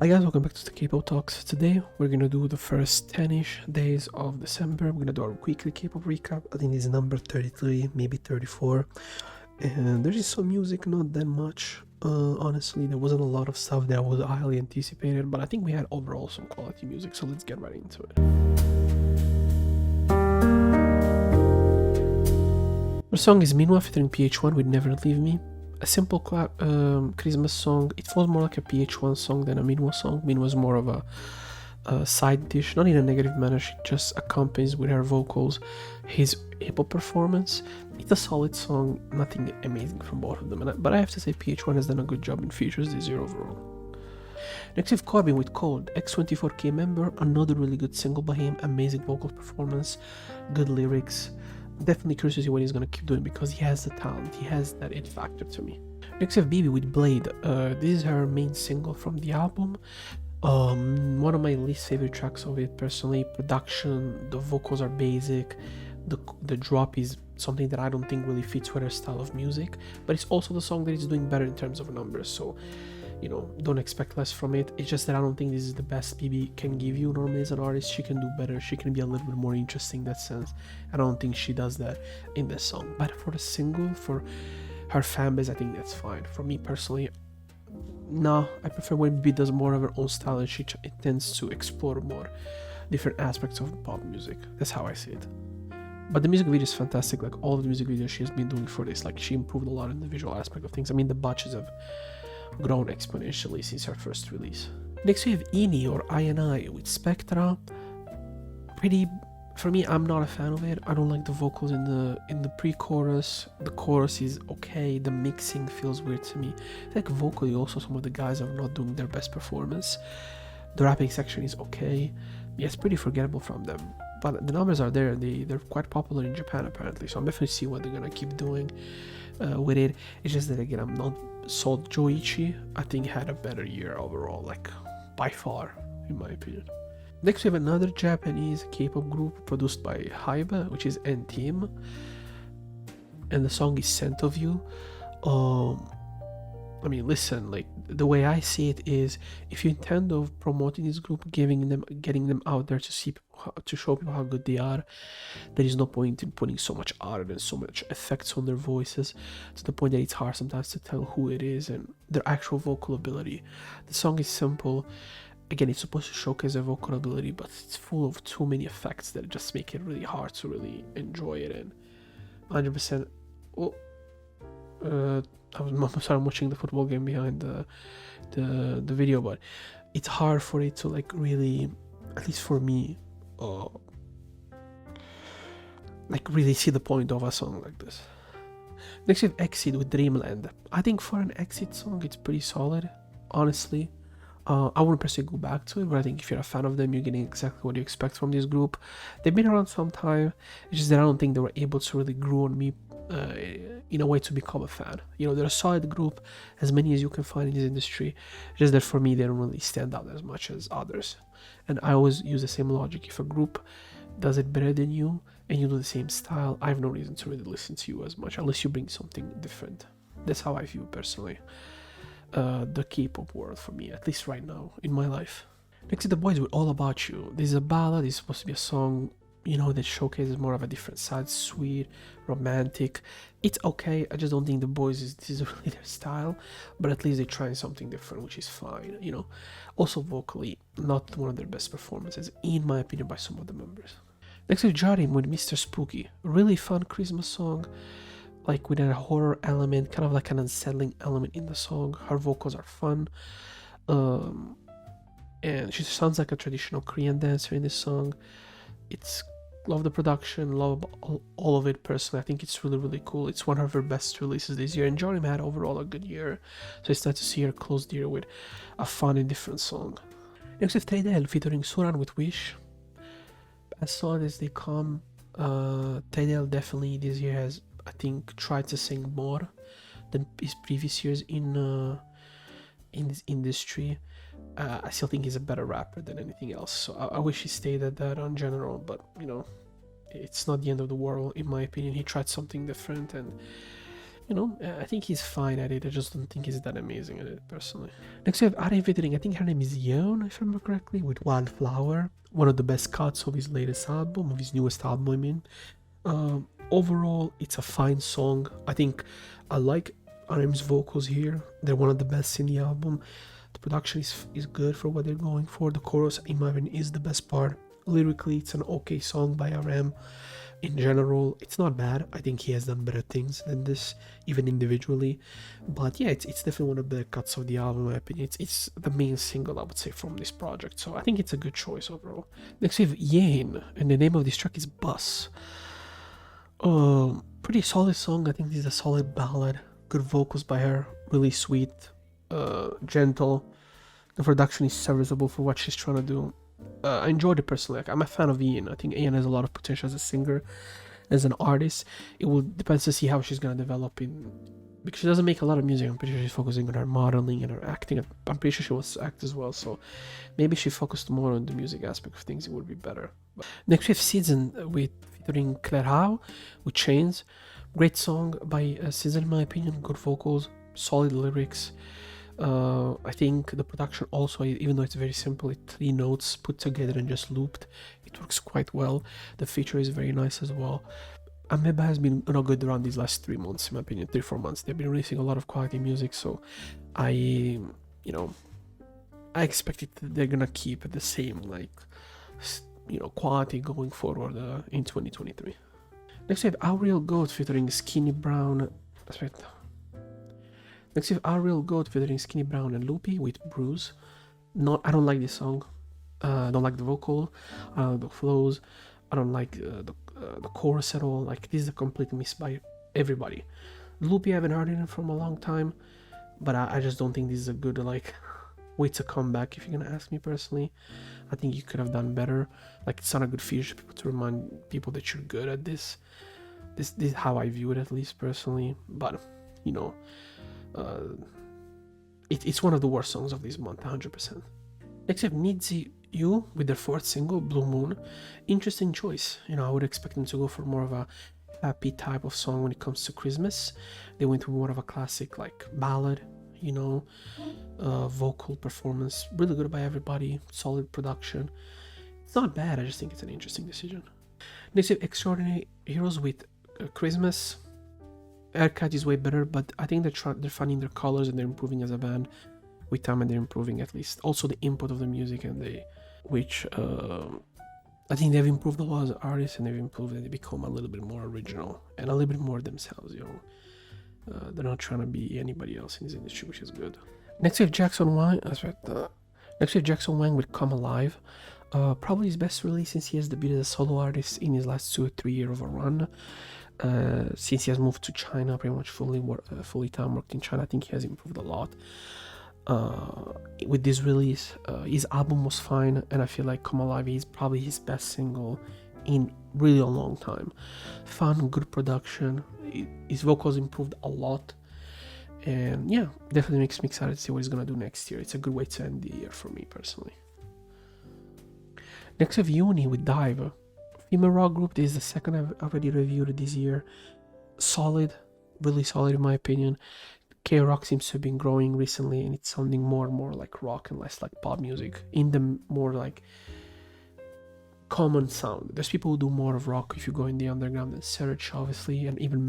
Hi guys, welcome back to the Kpop Talks. Today we're gonna do the first 10-ish days of December. We're gonna do our weekly Kpop recap. I think this is number 33, maybe 34. And there's just some music, not that much. Honestly, there wasn't a lot of stuff that was highly anticipated, but I think we had overall some quality music, so let's get right into it. The song is Minwa featuring PH1 with Never Leave Me. A simple Christmas song. It feels more like a PH1 song than a Minwa song. Minwa was more of a side dish, not in a negative manner. She just accompanies with her vocals his hip-hop performance. It's a solid song, nothing amazing from both of them, but I have to say PH1 has done a good job in features this year overall. Next we have Corbin with Cold, X24K member, another really good single by him, amazing vocal performance, good lyrics. Definitely curious to see what he's gonna keep doing because he has the talent, he has that it factor to me. Next we have Bibi with Blade. This is her main single from the album. One of my least favorite tracks of it personally. Production, the vocals are basic, the drop is something that I don't think really fits with her style of music, but it's also the song that is doing better in terms of numbers, so you know, don't expect less from it. It's just that I don't think this is the best Bibi can give you normally as an artist. She can do better, she can be a little bit more interesting in that sense. I don't think she does that in this song, but for the single, for her fan base, I think that's fine. For me personally, no, I prefer when Bibi does more of her own style and she tends to explore more different aspects of pop music. That's how I see it. But the music video is fantastic, like all the music videos she has been doing for this, like she improved a lot in the visual aspect of things. I mean, the batches have grown exponentially since her first release. Next we have INI or INI with Spectra. Pretty, for me, I'm not a fan of it. I don't like the vocals in the pre-chorus. The chorus is okay, the mixing feels weird to me. I think vocally also some of the guys are not doing their best performance. The rapping section is okay. Yeah, it's pretty forgettable from them. But the numbers are there, they're quite popular in Japan apparently, so I'm definitely see what they're gonna keep doing with it. It's just that again, I'm not sold. Joichi, I think, had a better year overall, like by far, in my opinion. Next we have another Japanese K-pop group produced by Hybe, which is N-Team, and the song is Scent of You. I mean, listen, like the way I see it is, if you intend of promoting this group, getting them out there to show people how good they are, there is no point in putting so much art and so much effects on their voices to the point that it's hard sometimes to tell who it is and their actual vocal ability. The song is simple. Again, it's supposed to showcase their vocal ability, but it's full of too many effects that just make it really hard to really enjoy it. And 100%. I'm watching the football game behind the video, but it's hard for it to like really, at least for me, like really see the point of a song like this. Next we have Exit with Dreamland. I think for an Exit song it's pretty solid, honestly. I wouldn't personally go back to it, but I think if you're a fan of them, you're getting exactly what you expect from this group. They've been around some time, it's just that I don't think they were able to really grow on me in a way to become a fan. You know, they're a solid group, as many as you can find in this industry, just that for me they don't really stand out as much as others. And I always use the same logic. If a group does it better than you and you do the same style, I have no reason to really listen to you as much unless you bring something different. That's how I view personally the K-pop world for me, at least right now in my life. Next is The Boys with All About You. This is a ballad. It's supposed to be a song, you know, that showcases more of a different side, sweet, romantic. It's okay. I just don't think The Boys this is really their style, but at least they're trying something different, which is fine, you know. Also vocally, not one of their best performances, in my opinion, by some of the members. Next is Jarim with Mr. Spooky. Really fun Christmas song, like with a horror element, kind of like an unsettling element in the song. Her vocals are fun, and she sounds like a traditional Korean dancer in this song. It's love the production, love all of it personally. I think it's really, really cool. It's one of her best releases this year, and Jorim had overall a good year, so it's nice to see her close the year with a fun and different song. Next is Taedel featuring Suran with Wish. As solid as they come, Taedel definitely this year has, I think, tried to sing more than his previous years in this industry. I still think he's a better rapper than anything else, so I wish he stayed at that in general, but you know, it's not the end of the world in my opinion. He tried something different, and I think he's fine at it. I just don't think he's that amazing at it personally. Next we have RM featuring, I think her name is Yeon, if I remember correctly, with Wildflower. One of the best cuts of his latest album, of his newest album, I mean. Overall, it's a fine song. I think I like RM's vocals here. They're one of the best in the album. The production is good for what they're going for. The chorus, in my opinion, is the best part. Lyrically, it's an okay song by RM. In general, it's not bad. I think he has done better things than this, even individually. But yeah, it's definitely one of the cuts of the album, in my opinion. It's the main single, I would say, from this project. So I think it's a good choice overall. Next we have Yen, and the name of this track is Bus. Pretty solid song. I think this is a solid ballad. Good vocals by her. Really sweet, gentle. The production is serviceable for what she's trying to do. I enjoyed it personally. Like, I'm a fan of Ian. I think Ian has a lot of potential as a singer, as an artist. It will depends to see how she's gonna develop because she doesn't make a lot of music. I'm pretty sure she's focusing on her modeling and her acting. I'm pretty sure she wants to act as well. So maybe she focused more on the music aspect of things. It would be better. But next we have Season featuring Claire Howe with Chains. Great song by Season in my opinion. Good vocals, solid lyrics. I think the production also, even though it's very simple, it's 3 notes put together and just looped, it works quite well. The feature is very nice as well. Ameba has been good around these last 3 months, in my opinion, 3-4 months. They've been releasing a lot of quality music, so I expect they're gonna keep the same quality going forward in 2023. Next we have Our Real Goat featuring Skinny Brown. Next we have Our Real Goat featuring Skinny Brown and Loopy with Bruise. I don't like this song. I don't like the vocal, the flows. I don't like the chorus at all. Like, this is a complete miss by everybody. Loopy, I haven't heard it from a long time, but I just don't think this is a good way to come back. If you're gonna ask me personally, I think you could have done better. Like, it's not a good feature to remind people that you're good at this. This is how I view it, at least personally. But it's one of the worst songs of this month, 100%. Next we have Nidzi You with their 4th single, Blue Moon. Interesting choice. I would expect them to go for more of a happy type of song when it comes to Christmas. They went with more of a classic ballad, vocal performance. Really good by everybody. Solid production. It's not bad. I just think it's an interesting decision. Next we have Extraordinary Heroes with Christmas. Aircat is way better, but I think they're finding their colors and they're improving as a band with time, and they're improving at least. Also the input of the music, and I think they've improved a lot as artists, and they've improved and they become a little bit more original and a little bit more themselves. They're not trying to be anybody else in this industry, which is good. Next we have Jackson Wang. Next we have Jackson Wang with Come Alive. Probably his best release since he has debuted as a solo artist in his last 2 or 3 years of a run. Since he has moved to China, pretty much fully time worked in China, I think he has improved a lot. With this release, his album was fine, and I feel like Come Alive is probably his best single in really a long time. Fun, good production. His vocals improved a lot, and yeah, definitely makes me excited to see what he's gonna do next year. It's a good way to end the year for me personally. Next we have Uni with Dive. Female rock group. This is the second I've already reviewed this year. Solid, really solid in my opinion. K-rock seems to have been growing recently, and it's sounding more and more like rock and less like pop music, in the more common sound. There's people who do more of rock if you go in the underground and search, obviously, and even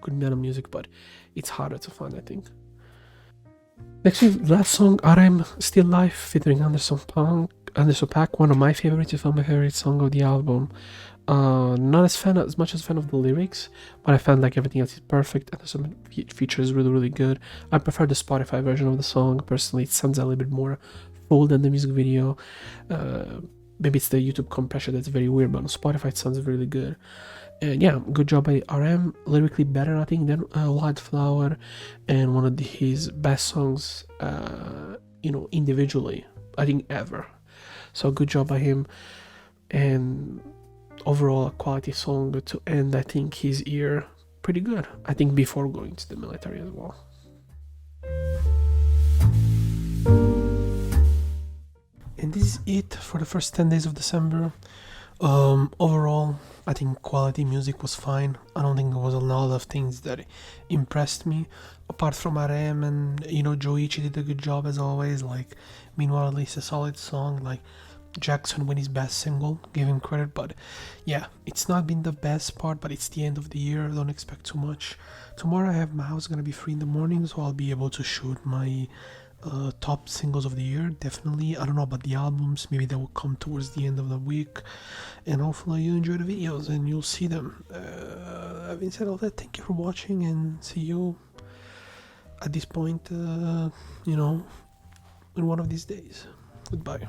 good metal music, but it's harder to find, I think. Next week, last song, RM Still Life featuring Anderson .Paak, one of my favorites, if not my favorite song of the album. Not as much as fan of the lyrics, but I found everything else is perfect, and some features really, really good. I prefer the Spotify version of the song personally. It sounds a little bit more full than the music video. Maybe it's the YouTube compression that's very weird, but on Spotify it sounds really good. And yeah, good job by RM. Lyrically better, I think, than Wildflower, and one of his best songs, individually, I think, ever. So good job by him, and overall a quality song to end, I think, his year pretty good. I think before going to the military as well. And this is it for the first 10 days of December. Overall, I think quality music was fine. I don't think there was a lot of things that impressed me, apart from RM and Joichi did a good job as always. Like, meanwhile, at least a solid song. Like Jackson win his best single, give him credit. But yeah, it's not been the best part, but it's the end of the year. I don't expect too much. Tomorrow I have my house gonna be free in the morning, so I'll be able to shoot my top singles of the year. Definitely, I don't know about the albums. Maybe that will come towards the end of the week, and hopefully you enjoy the videos and you'll see them. Having said all that, thank you for watching, and see you at this point. In one of these days. Goodbye.